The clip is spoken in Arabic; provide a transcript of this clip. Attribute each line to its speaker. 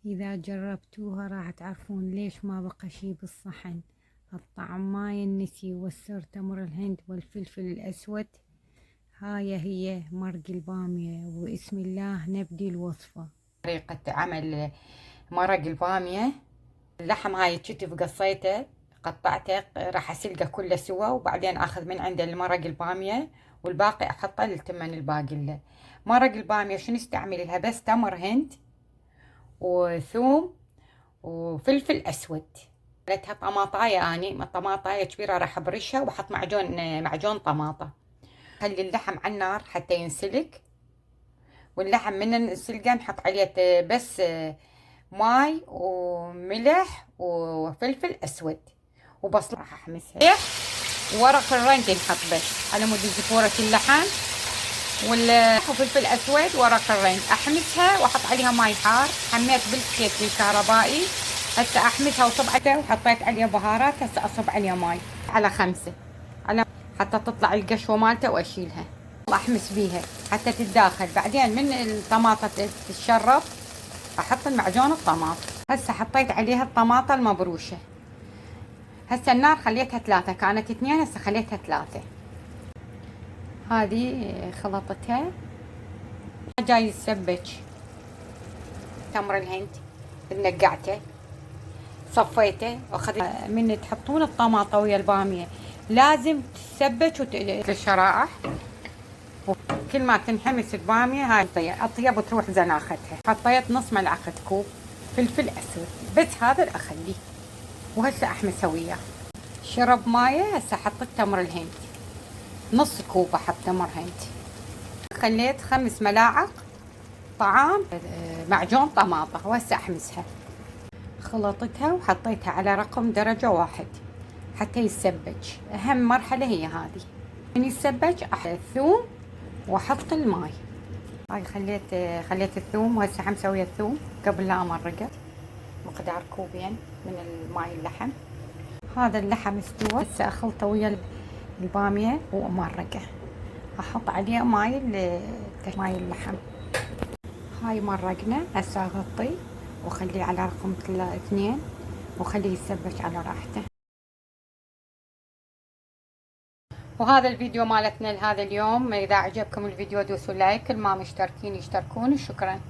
Speaker 1: إذا جربتوها راح تعرفون ليش ما بقى شي بالصحن. الطعم ما ينسي، والسر تمر الهند والفلفل الأسود. هي مرق البامية، وبسم الله نبدي الوصفة.
Speaker 2: طريقة عمل مرق البامية. اللحم هاي كتف قصيته، قطعته، راح اسلقه كله سوا، وبعدين اخذ من عنده المرق البامية والباقي احطه للتمن الباقي له. مرق البامية شنو استعمل لها؟ بس تمر هند وثوم وفلفل اسود. لتها طماطاية، اني طماطاية كبيرة راح ابرشها واحط معجون طماطة. خلي اللحم على النار حتى ينسلق، واللحم من السلقة نحط عليه بس ماي وملح وفلفل اسود وبصل. راح احمسها، وورق الرنج نحط بس على مود زفورة اللحم وفلفل اسود ورق الرنج. احمسها واحط عليها ماي حار. حميت بالكيس الكهربائي، هسه احمسها وصبعته وحطيت عليه بهارات. هسه اصب عليه ماي على 5 على حتى تطلع القشوة مالته، واشيلها احمس بيها حتى تتداخل. بعدين من الطماطة تتشرب احط المعجون الطماط. هسه حطيت عليها الطماطة المبروشة. هسه النار خليتها 3، كانت 2 هسه خليتها 3. هذه خلطتها. جاي السبج تمر الهند، نقعته صفيته واخذ. من تحطون الطماطة ويا البامية لازم تسبج الشرائح. كل ما تنحمس البامية هاي اطيب وتروح زناختها. حطيت نص ملعقة كوب فلفل اسود، بس هذا اللي اخليه. وهسه احمسه وياه. شرب مايه. هسه حطيت تمر الهند، نص كوب احط تمر هند. خليت 5 ملاعق طعام معجون طماطة، وهسه احمسها. خلطتها وحطيتها على رقم درجة 1 حتى يتسبج. اهم مرحلة هي هذه. من يتسبج احط الثوم واحط الماي. هاي خليت الثوم، وهسه حمسوي الثوم قبل لا امرقه. مقدار كوبين من الماي اللحم. هذا اللحم استوى، هسه اخلطه ويا البامية وامرقه. احط عليه ماي اللحم. هاي مرقنا. هسه اغطيه وخليه على رقم 2 وخليه يتسبج على راحته. وهذا الفيديو مالتنا لهذا اليوم. اذا عجبكم الفيديو دوسوا لايك، اللي ما مشتركين يشتركون. شكرا.